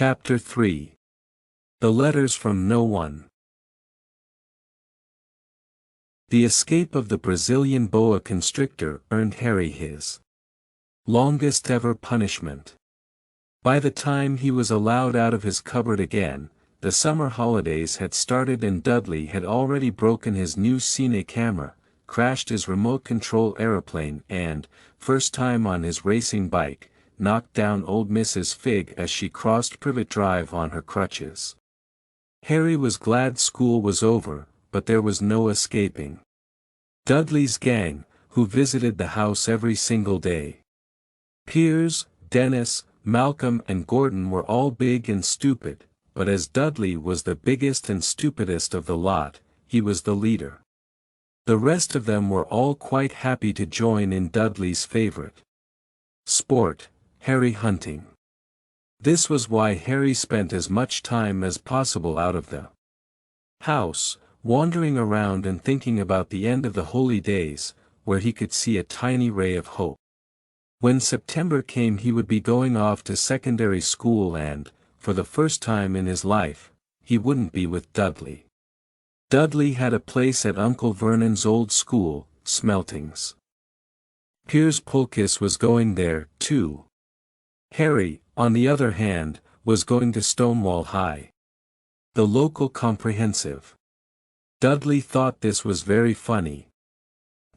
Chapter 3. The Letters from No One. The escape of the Brazilian boa constrictor earned Harry his longest ever punishment. By the time he was allowed out of his cupboard again, the summer holidays had started and Dudley had already broken his new cine camera, crashed his remote control aeroplane and, first time on his racing bike, knocked down old Mrs. Figg as she crossed Privet Drive on her crutches. Harry was glad school was over, but there was no escaping Dudley's gang, who visited the house every single day. Piers, Dennis, Malcolm and Gordon were all big and stupid, but as Dudley was the biggest and stupidest of the lot, he was the leader. The rest of them were all quite happy to join in Dudley's favorite sport, Harry hunting. This was why Harry spent as much time as possible out of the house, wandering around and thinking about the end of the holy days, where he could see a tiny ray of hope. When September came he would be going off to secondary school and, for the first time in his life, he wouldn't be with Dudley. Dudley had a place at Uncle Vernon's old school, Smeltings. Piers Polkiss was going there, too. Harry, on the other hand, was going to Stonewall High, the local comprehensive. Dudley thought this was very funny.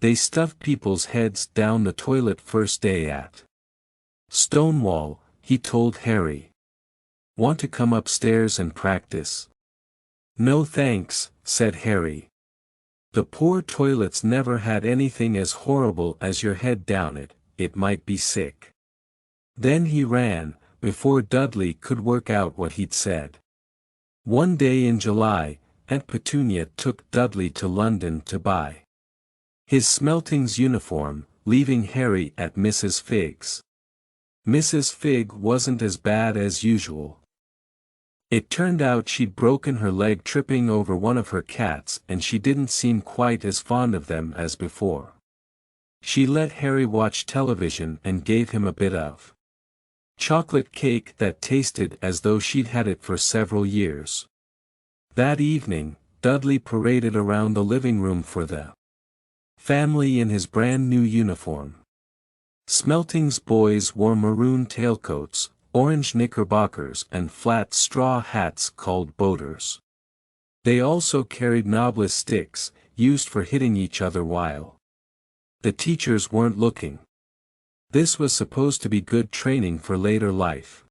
They stuffed people's heads down the toilet first day at Stonewall, he told Harry. Want to come upstairs and practice? No thanks, said Harry. The poor toilets never had anything as horrible as your head down it, it might be sick. Then he ran, before Dudley could work out what he'd said. One day in July, Aunt Petunia took Dudley to London to buy his Smeltings uniform, leaving Harry at Mrs. Figg's. Mrs. Figg wasn't as bad as usual. It turned out she'd broken her leg tripping over one of her cats and she didn't seem quite as fond of them as before. She let Harry watch television and gave him a bit of chocolate cake that tasted as though she'd had it for several years. That evening, Dudley paraded around the living room for the family in his brand new uniform. Smeltings boys wore maroon tailcoats, orange knickerbockers and flat straw hats called boaters. They also carried knobless sticks, used for hitting each other while the teachers weren't looking. This was supposed to be good training for later life.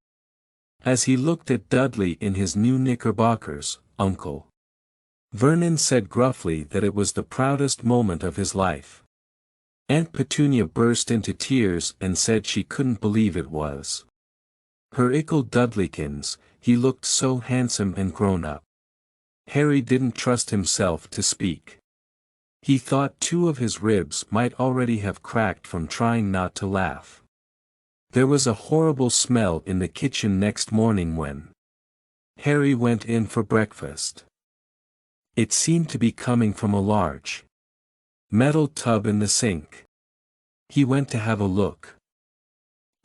As he looked at Dudley in his new knickerbockers, Uncle Vernon said gruffly that it was the proudest moment of his life. Aunt Petunia burst into tears and said she couldn't believe it was her ickle Dudleykins, he looked so handsome and grown up. Harry didn't trust himself to speak. He thought two of his ribs might already have cracked from trying not to laugh. There was a horrible smell in the kitchen next morning when Harry went in for breakfast. It seemed to be coming from a large metal tub in the sink. He went to have a look.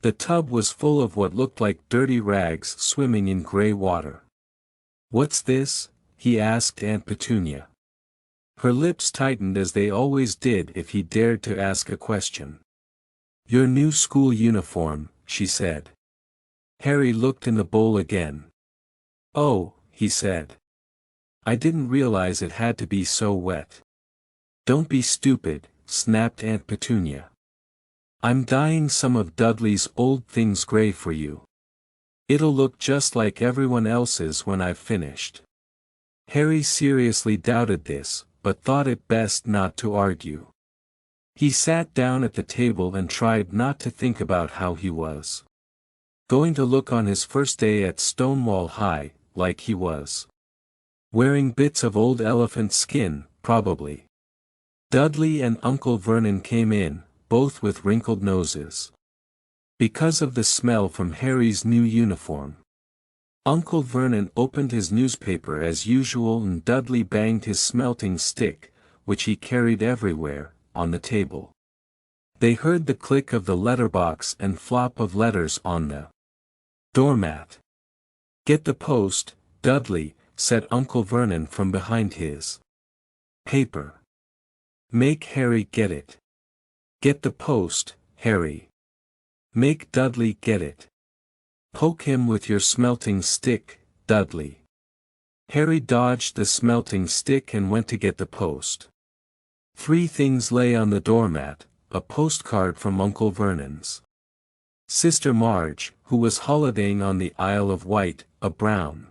The tub was full of what looked like dirty rags swimming in gray water. What's this? He asked Aunt Petunia. Her lips tightened as they always did if he dared to ask a question. Your new school uniform, she said. Harry looked in the bowl again. Oh, he said. I didn't realize it had to be so wet. Don't be stupid, snapped Aunt Petunia. I'm dyeing some of Dudley's old things gray for you. It'll look just like everyone else's when I've finished. Harry seriously doubted this, but thought it best not to argue. He sat down at the table and tried not to think about how he was going to look on his first day at Stonewall High, like he was wearing bits of old elephant skin, probably. Dudley and Uncle Vernon came in, both with wrinkled noses, because of the smell from Harry's new uniform. Uncle Vernon opened his newspaper as usual and Dudley banged his smelting stick, which he carried everywhere, on the table. They heard the click of the letterbox and flop of letters on the doormat. Get the post, Dudley, said Uncle Vernon from behind his paper. Make Harry get it. Get the post, Harry. Make Dudley get it. Poke him with your smelting stick, Dudley. Harry dodged the smelting stick and went to get the post. 3 things lay on the doormat: a postcard from Uncle Vernon's sister Marge, who was holidaying on the Isle of Wight, a brown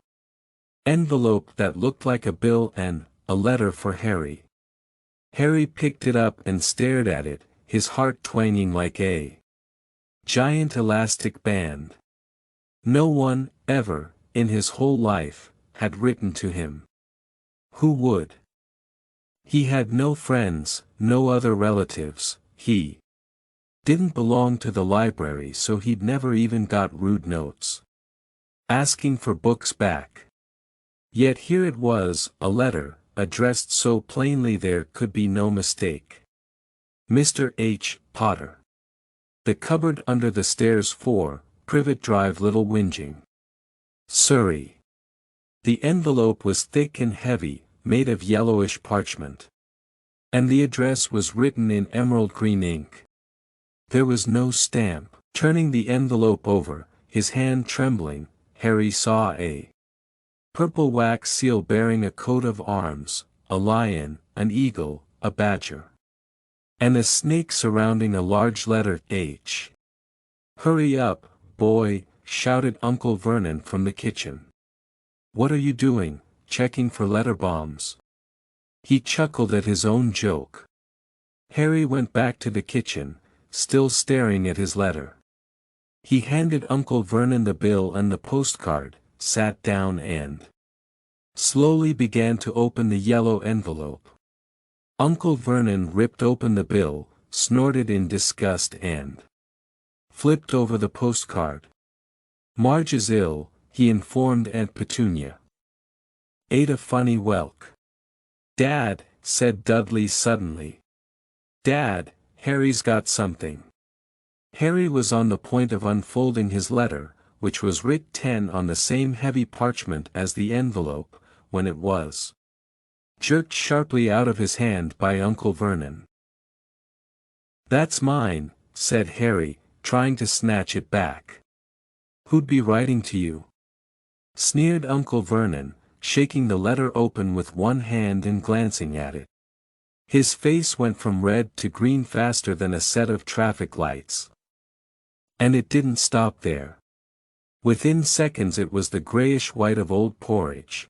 envelope that looked like a bill, and a letter for Harry. Harry picked it up and stared at it, his heart twanging like a giant elastic band. No one, ever, in his whole life, had written to him. Who would? He had no friends, no other relatives. He didn't belong to the library, so he'd never even got rude notes asking for books back. Yet here it was, a letter, addressed so plainly there could be no mistake. Mr. H. Potter. The cupboard under the stairs, 4, Privet Drive, Little Whinging, Surrey. The envelope was thick and heavy, made of yellowish parchment. And the address was written in emerald green ink. There was no stamp. Turning the envelope over, his hand trembling, Harry saw a purple wax seal bearing a coat of arms, a lion, an eagle, a badger, and a snake surrounding a large letter H. "Hurry up, boy," shouted Uncle Vernon from the kitchen. "What are you doing, checking for letter bombs?" He chuckled at his own joke. Harry went back to the kitchen, still staring at his letter. He handed Uncle Vernon the bill and the postcard, sat down and slowly began to open the yellow envelope. Uncle Vernon ripped open the bill, snorted in disgust and flipped over the postcard. "Marge is ill," he informed Aunt Petunia. "Ate a funny whelk." "Dad," said Dudley suddenly. "Dad, Harry's got something." Harry was on the point of unfolding his letter, which was writ 10 on the same heavy parchment as the envelope, when it was jerked sharply out of his hand by Uncle Vernon. "That's mine," said Harry, trying to snatch it back. "Who'd be writing to you?" sneered Uncle Vernon, shaking the letter open with one hand and glancing at it. His face went from red to green faster than a set of traffic lights. And it didn't stop there. Within seconds it was the grayish-white of old porridge.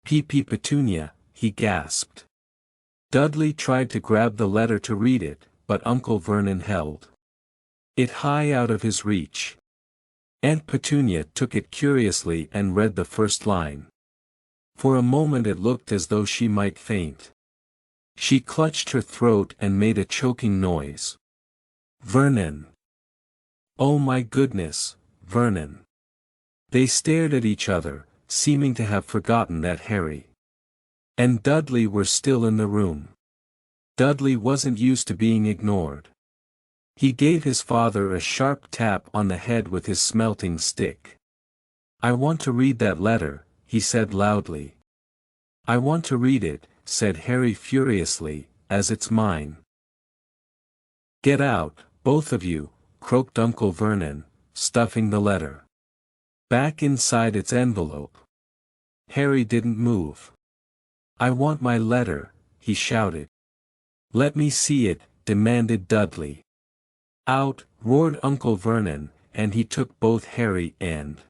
"P.P. Petunia," he gasped. Dudley tried to grab the letter to read it, but Uncle Vernon held it high out of his reach. Aunt Petunia took it curiously and read the first line. For a moment it looked as though she might faint. She clutched her throat and made a choking noise. "Vernon! Oh my goodness, Vernon!" They stared at each other, seeming to have forgotten that Harry and Dudley were still in the room. Dudley wasn't used to being ignored. He gave his father a sharp tap on the head with his smelting stick. "I want to read that letter," he said loudly. "I want to read it," said Harry furiously, "as it's mine." "Get out, both of you," croaked Uncle Vernon, stuffing the letter back inside its envelope. Harry didn't move. "I want my letter," he shouted. "Let me see it," demanded Dudley. "Out," roared Uncle Vernon, and he took both Harry and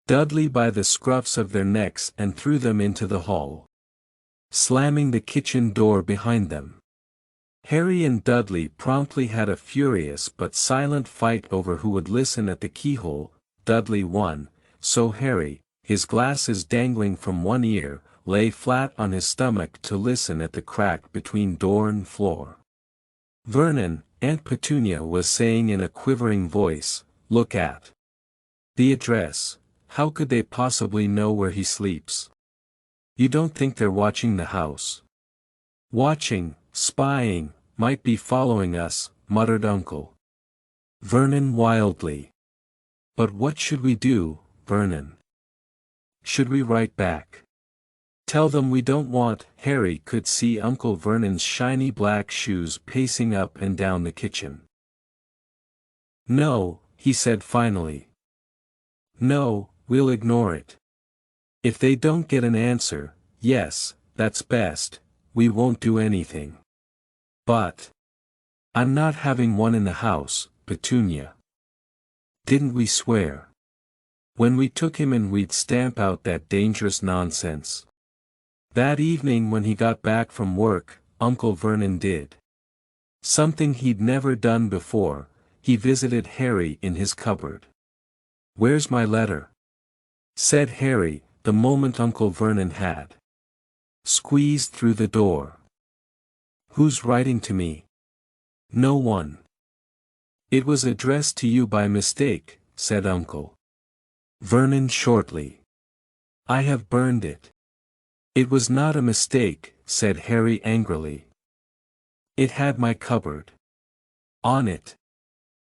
Dudley by the scruffs of their necks and threw them into the hall, slamming the kitchen door behind them. Harry and Dudley promptly had a furious but silent fight over who would listen at the keyhole. Dudley won, so Harry, his glasses dangling from one ear, lay flat on his stomach to listen at the crack between door and floor. "Vernon," Aunt Petunia was saying in a quivering voice, "look at the address. How could they possibly know where he sleeps? You don't think they're watching the house?" "Watching, spying, might be following us," muttered Uncle Vernon wildly. "But what should we do, Vernon?" Should we write back? Tell them we don't want. Harry could see Uncle Vernon's shiny black shoes pacing up and down the kitchen. No, he said finally. No, we'll ignore it. If they don't get an answer, yes, that's best, we won't do anything. But I'm not having one in the house, Petunia. Didn't we swear? When we took him in we'd stamp out that dangerous nonsense. That evening when he got back from work, Uncle Vernon did something he'd never done before. He visited Harry in his cupboard. "Where's my letter?" said Harry, the moment Uncle Vernon had squeezed through the door. "Who's writing to me?" "No one. It was addressed to you by mistake," said Uncle Vernon shortly. "I have burned it." "It was not a mistake," said Harry angrily. "It had my cupboard on it."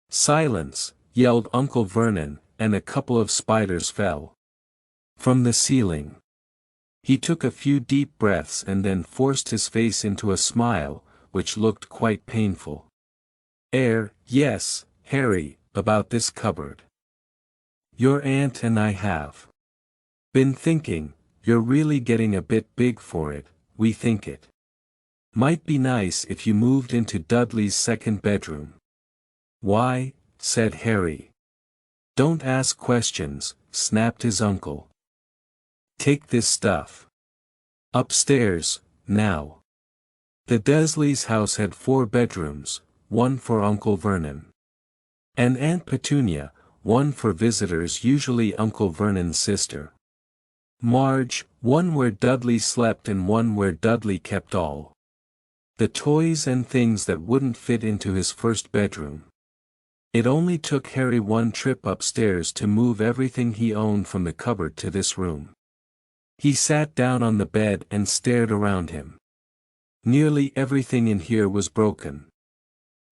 "Silence!" yelled Uncle Vernon, and a couple of spiders fell from the ceiling. He took a few deep breaths and then forced his face into a smile, which looked quite painful. Yes, Harry, about this cupboard. Your aunt and I have been thinking, you're really getting a bit big for it. We think it might be nice if you moved into Dudley's second bedroom." "Why?" said Harry. "Don't ask questions," snapped his uncle. "Take this stuff upstairs, now." The Dursleys' house had 4 bedrooms, one for Uncle Vernon and Aunt Petunia, one for visitors, usually Uncle Vernon's sister Marge, one where Dudley slept and one where Dudley kept all the toys and things that wouldn't fit into his first bedroom. It only took Harry one trip upstairs to move everything he owned from the cupboard to this room. He sat down on the bed and stared around him. Nearly everything in here was broken.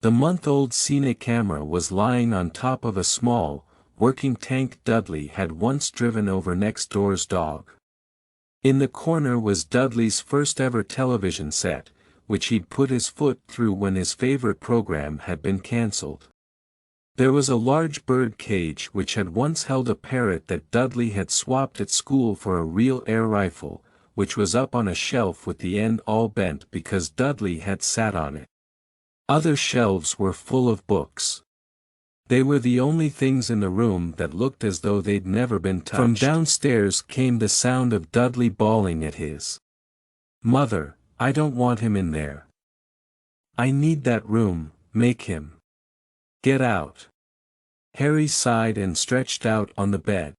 The month-old cine camera was lying on top of a small, working tank Dudley had once driven over next door's dog. In the corner was Dudley's first-ever television set, which he'd put his foot through when his favorite program had been cancelled. There was a large bird cage which had once held a parrot that Dudley had swapped at school for a real air rifle, which was up on a shelf with the end all bent because Dudley had sat on it. Other shelves were full of books. They were the only things in the room that looked as though they'd never been touched. From downstairs came the sound of Dudley bawling at his mother, "I don't want him in there. I need that room, make him get out." Harry sighed and stretched out on the bed.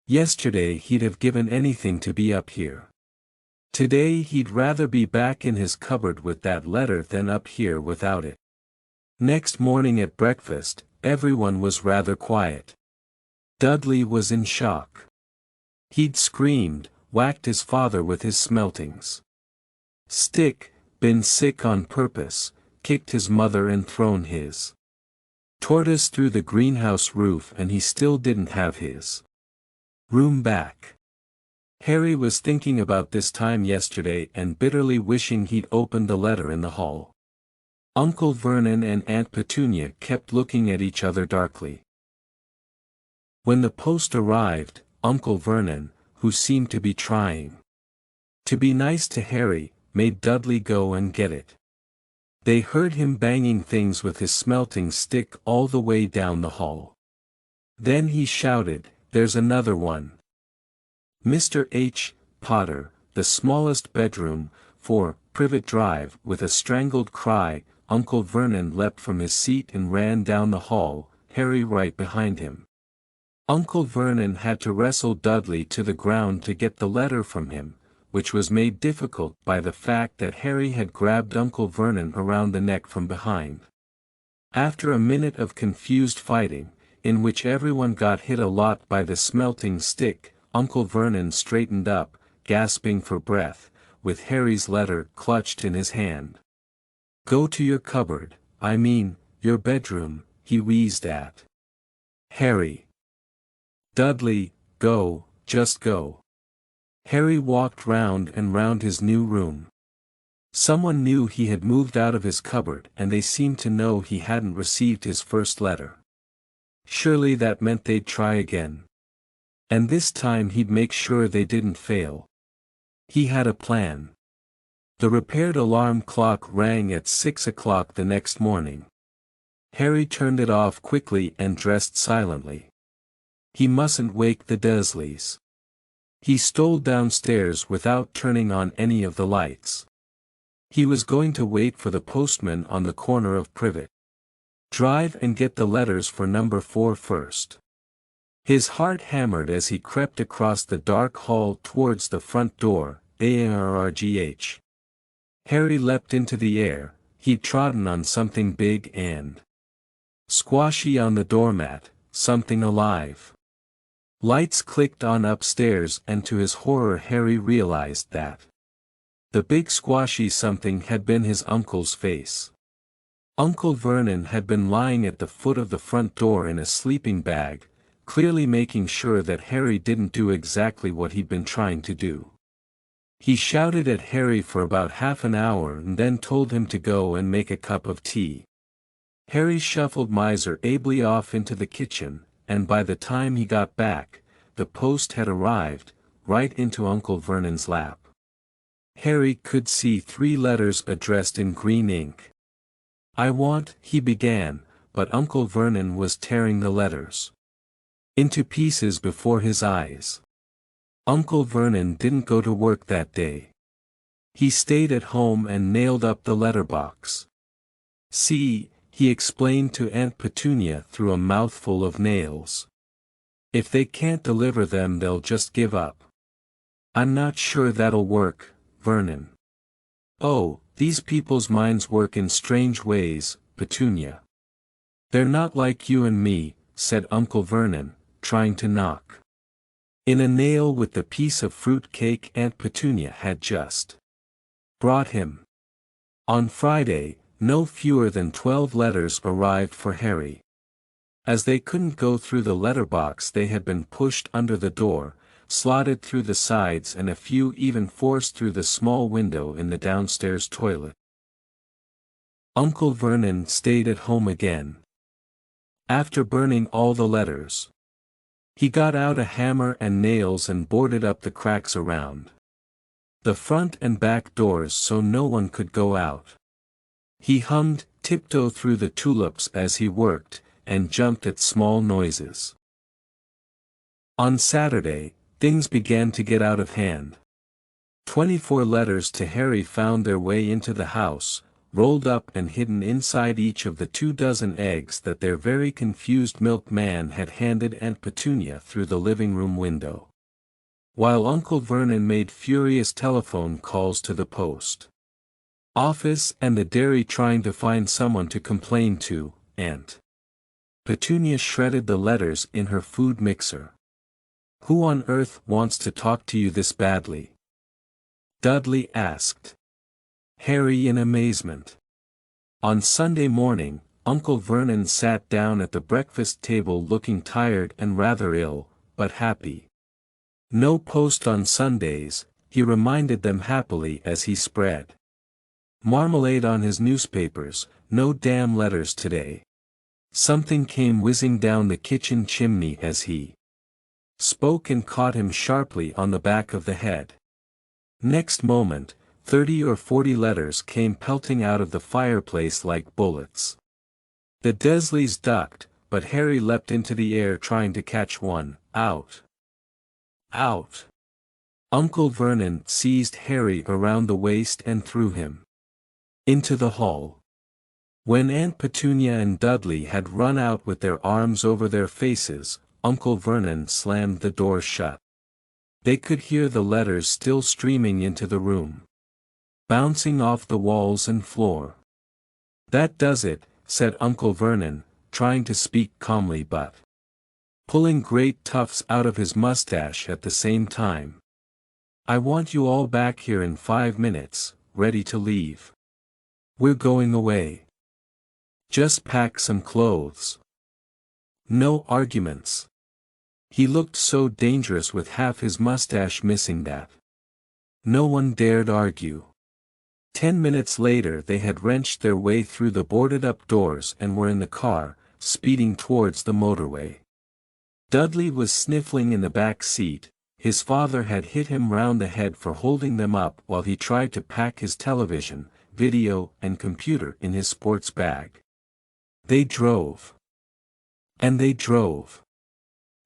Yesterday he'd have given anything to be up here. Today he'd rather be back in his cupboard with that letter than up here without it. Next morning at breakfast, everyone was rather quiet. Dudley was in shock. He'd screamed, whacked his father with his smeltings stick, been sick on purpose, kicked his mother and thrown his tortoise through the greenhouse roof, and he still didn't have his room back. Harry was thinking about this time yesterday and bitterly wishing he'd opened the letter in the hall. Uncle Vernon and Aunt Petunia kept looking at each other darkly. When the post arrived, Uncle Vernon, who seemed to be trying to be nice to Harry, made Dudley go and get it. They heard him banging things with his smelting stick all the way down the hall. Then he shouted, "There's another one." Mr. H. Potter, the smallest bedroom, 4, Privet Drive. With a strangled cry, Uncle Vernon leapt from his seat and ran down the hall, Harry right behind him. Uncle Vernon had to wrestle Dudley to the ground to get the letter from him, which was made difficult by the fact that Harry had grabbed Uncle Vernon around the neck from behind. After a minute of confused fighting, in which everyone got hit a lot by the smelting stick, Uncle Vernon straightened up, gasping for breath, with Harry's letter clutched in his hand. "Go to your cupboard, I mean, your bedroom," he wheezed at Harry. "Dudley, go, just go. Harry walked round and round his new room. Someone knew he had moved out of his cupboard and they seemed to know he hadn't received his first letter. Surely that meant they'd try again. And this time he'd make sure they didn't fail. He had a plan. The repaired alarm clock rang at 6 o'clock the next morning. Harry turned it off quickly and dressed silently. He mustn't wake the Dursleys. He stole downstairs without turning on any of the lights. He was going to wait for the postman on the corner of Privet Drive and get the letters for number 4 first. His heart hammered as he crept across the dark hall towards the front door. Arrgh. Harry leapt into the air. He'd trodden on something big and squashy on the doormat, something alive. Lights clicked on upstairs and to his horror Harry realized that the big squashy something had been his uncle's face. Uncle Vernon had been lying at the foot of the front door in a sleeping bag, clearly making sure that Harry didn't do exactly what he'd been trying to do. He shouted at Harry for about half an hour and then told him to go and make a cup of tea. Harry shuffled Miser ably off into the kitchen, and by the time he got back, the post had arrived, right into Uncle Vernon's lap. Harry could see 3 letters addressed in green ink. "I want," he began, but Uncle Vernon was tearing the letters into pieces before his eyes. Uncle Vernon didn't go to work that day. He stayed at home and nailed up the letterbox. "See," he explained to Aunt Petunia through a mouthful of nails. "If they can't deliver them they'll just give up." "I'm not sure that'll work, Vernon." "Oh, these people's minds work in strange ways, Petunia." "They're not like you and me," said Uncle Vernon, trying to knock in a nail with the piece of fruit cake Aunt Petunia had just brought him. On Friday, no fewer than 12 letters arrived for Harry. As they couldn't go through the letterbox they had been pushed under the door, slotted through the sides and a few even forced through the small window in the downstairs toilet. Uncle Vernon stayed at home again. After burning all the letters, he got out a hammer and nails and boarded up the cracks around the front and back doors so no one could go out. He hummed "Tiptoe Through the Tulips" as he worked, and jumped at small noises. On Saturday, things began to get out of hand. 24 letters to Harry found their way into the house, rolled up and hidden inside each of the 24 eggs that their very confused milkman had handed Aunt Petunia through the living room window. While Uncle Vernon made furious telephone calls to the post office and the dairy trying to find someone to complain to, Aunt Petunia shredded the letters in her food mixer. "Who on earth wants to talk to you this badly?" Dudley asked Harry in amazement. On Sunday morning, Uncle Vernon sat down at the breakfast table looking tired and rather ill, but happy. No post on Sundays, he reminded them happily as he spread marmalade on his newspapers. "No damn letters today." Something came whizzing down the kitchen chimney as he spoke and caught him sharply on the back of the head. Next moment, 30 or 40 letters came pelting out of the fireplace like bullets. The Dursleys ducked, but Harry leapt into the air trying to catch one. Out! Out! Uncle Vernon seized Harry around the waist and threw him into the hall. When Aunt Petunia and Dudley had run out with their arms over their faces, Uncle Vernon slammed the door shut. They could hear the letters still streaming into the room, bouncing off the walls and floor. "That does it," said Uncle Vernon, trying to speak calmly but pulling great tufts out of his mustache at the same time. "I want you all back here in 5 minutes, ready to leave. We're going away. Just pack some clothes. No arguments." He looked so dangerous with half his mustache missing that no one dared argue. 10 minutes later they had wrenched their way through the boarded-up doors and were in the car, speeding towards the motorway. Dudley was sniffling in the back seat. His father had hit him round the head for holding them up while he tried to pack his television, video, and computer in his sports bag. They drove. And they drove.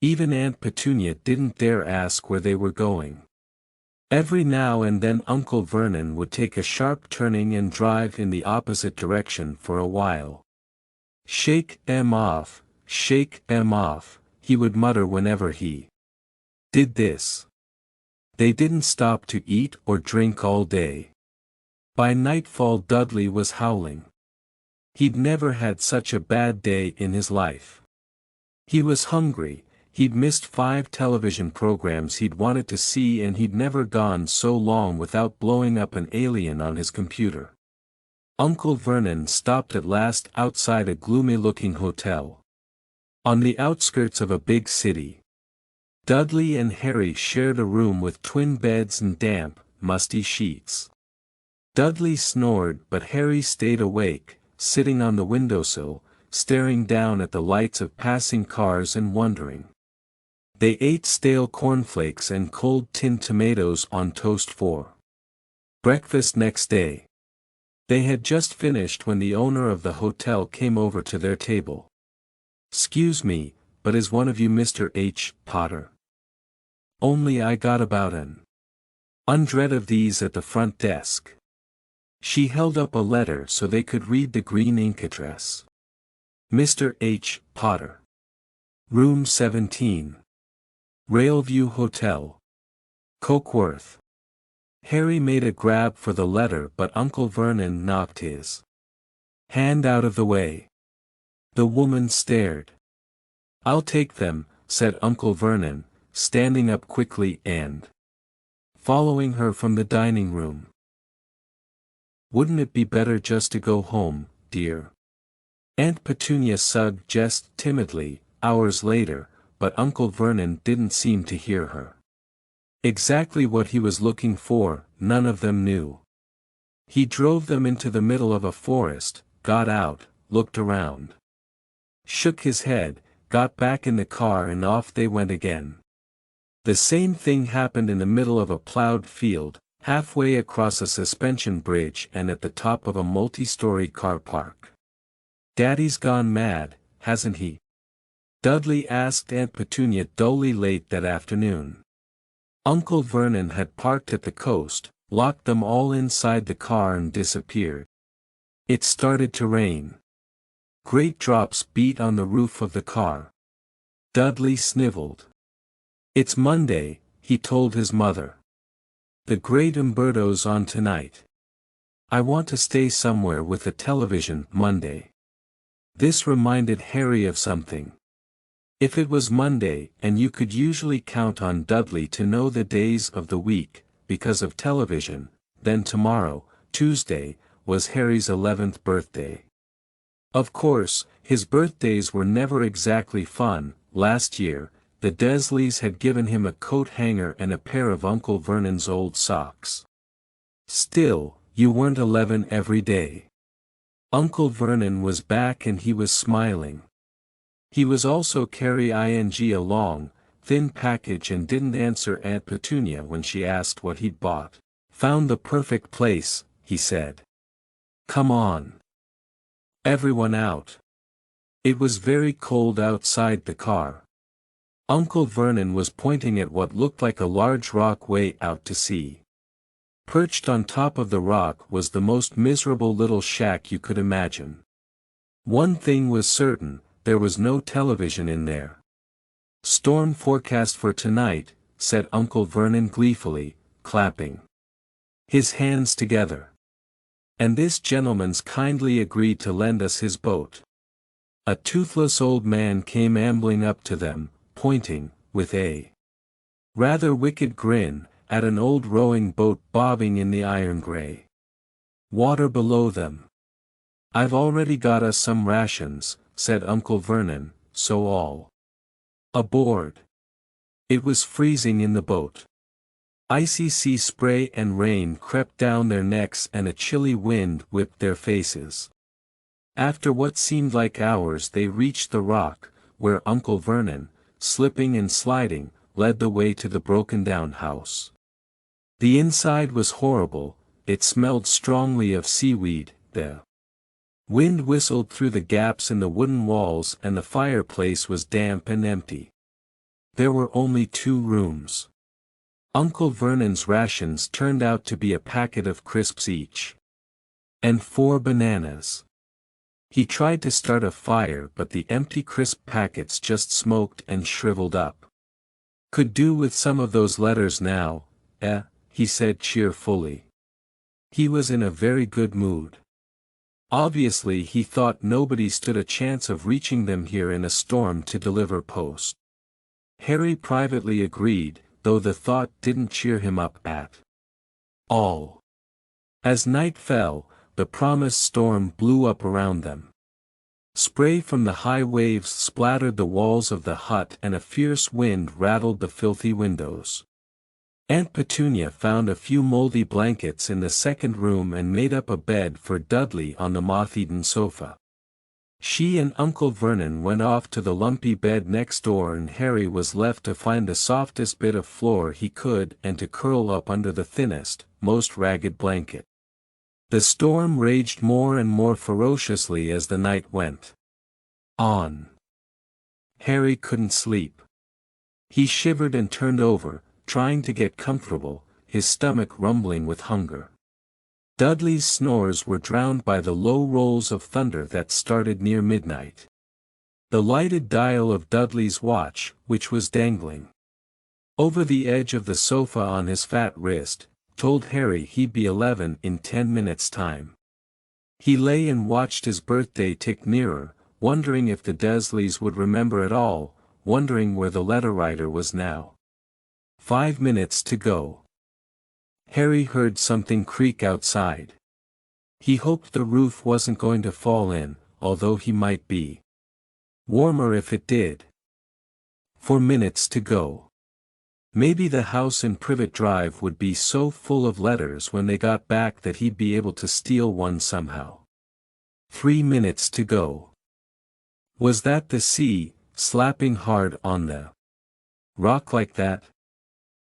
Even Aunt Petunia didn't dare ask where they were going. Every now and then Uncle Vernon would take a sharp turning and drive in the opposite direction for a while. "Shake 'em off, shake 'em off," he would mutter whenever he did this. They didn't stop to eat or drink all day. By nightfall Dudley was howling. He'd never had such a bad day in his life. He was hungry. He'd missed 5 television programs he'd wanted to see, and he'd never gone so long without blowing up an alien on his computer. Uncle Vernon stopped at last outside a gloomy-looking hotel on the outskirts of a big city. Dudley and Harry shared a room with twin beds and damp, musty sheets. Dudley snored, but Harry stayed awake, sitting on the windowsill, staring down at the lights of passing cars and wondering. They ate stale cornflakes and cold tinned tomatoes on toast for breakfast next day. They had just finished when the owner of the hotel came over to their table. "'Excuse me, but is one of you Mr. H. Potter? Only I got about an hundred of these at the front desk." She held up a letter so they could read the green ink address. "Mr. H. Potter. Room 17. Railview Hotel. Cokeworth." Harry made a grab for the letter, but Uncle Vernon knocked his hand out of the way. The woman stared. "I'll take them," said Uncle Vernon, standing up quickly and following her from the dining room. "Wouldn't it be better just to go home, dear?" Aunt Petunia suggested timidly, hours later, but Uncle Vernon didn't seem to hear her. Exactly what he was looking for, none of them knew. He drove them into the middle of a forest, got out, looked around, shook his head, got back in the car, and off they went again. The same thing happened in the middle of a plowed field, halfway across a suspension bridge, and at the top of a multi-story car park. "Daddy's gone mad, hasn't he?" Dudley asked Aunt Petunia dully late that afternoon. Uncle Vernon had parked at the coast, locked them all inside the car and disappeared. It started to rain. Great drops beat on the roof of the car. Dudley sniveled. "It's Monday," he told his mother. "The great Umberto's on tonight. I want to stay somewhere with the television Monday." This reminded Harry of something. If it was Monday, and you could usually count on Dudley to know the days of the week, because of television, then tomorrow, Tuesday, was Harry's 11th birthday. Of course, his birthdays were never exactly fun. Last year, the Desleys had given him a coat hanger and a pair of Uncle Vernon's old socks. Still, you weren't 11 every day. Uncle Vernon was back and he was smiling. He was also carrying a long, thin package and didn't answer Aunt Petunia when she asked what he'd bought. "Found the perfect place," he said. "Come on. Everyone out." It was very cold outside the car. Uncle Vernon was pointing at what looked like a large rock way out to sea. Perched on top of the rock was the most miserable little shack you could imagine. One thing was certain, there was no television in there. "Storm forecast for tonight," said Uncle Vernon gleefully, clapping his hands together. "And this gentleman's kindly agreed to lend us his boat." A toothless old man came ambling up to them, pointing, with a rather wicked grin, at an old rowing boat bobbing in the iron gray water below them. "I've already got us some rations," said Uncle Vernon, "so all aboard." It was freezing in the boat. Icy sea spray and rain crept down their necks and a chilly wind whipped their faces. After what seemed like hours they reached the rock, where Uncle Vernon, slipping and sliding, led the way to the broken-down house. The inside was horrible, it smelled strongly of seaweed, the wind whistled through the gaps in the wooden walls and the fireplace was damp and empty. There were only 2 rooms. Uncle Vernon's rations turned out to be a packet of crisps each. And 4 bananas. He tried to start a fire but the empty crisp packets just smoked and shriveled up. Could do with some of those letters now, he said cheerfully. He was in a very good mood. Obviously he thought nobody stood a chance of reaching them here in a storm to deliver post. Harry privately agreed, though the thought didn't cheer him up at all. As night fell, the promised storm blew up around them. Spray from the high waves splattered the walls of the hut and a fierce wind rattled the filthy windows. Aunt Petunia found a few moldy blankets in the second room and made up a bed for Dudley on the moth-eaten sofa. She and Uncle Vernon went off to the lumpy bed next door and Harry was left to find the softest bit of floor he could and to curl up under the thinnest, most ragged blanket. The storm raged more and more ferociously as the night went on. Harry couldn't sleep. He shivered and turned over, trying to get comfortable, his stomach rumbling with hunger. Dudley's snores were drowned by the low rolls of thunder that started near midnight. The lighted dial of Dudley's watch, which was dangling over the edge of the sofa on his fat wrist, told Harry he'd be 11 in 10 minutes' time. He lay and watched his birthday tick nearer, wondering if the Dursleys would remember at all, wondering where the letter writer was now. 5 minutes to go. Harry heard something creak outside. He hoped the roof wasn't going to fall in, although he might be warmer if it did. 4 minutes to go. Maybe the house in Privet Drive would be so full of letters when they got back that he'd be able to steal one somehow. 3 minutes to go. Was that the sea, slapping hard on the rock like that?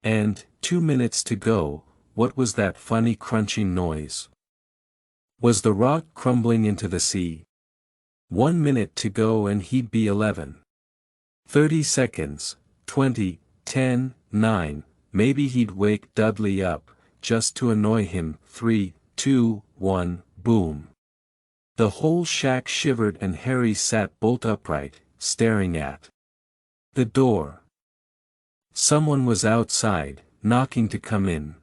And, 2 minutes to go, what was that funny crunching noise? Was the rock crumbling into the sea? 1 minute to go and he'd be 11. 30 seconds, 20, 10, 9, maybe he'd wake Dudley up, just to annoy him. 3, 2, 1, boom. The whole shack shivered and Harry sat bolt upright, staring at the door. Someone was outside, knocking to come in.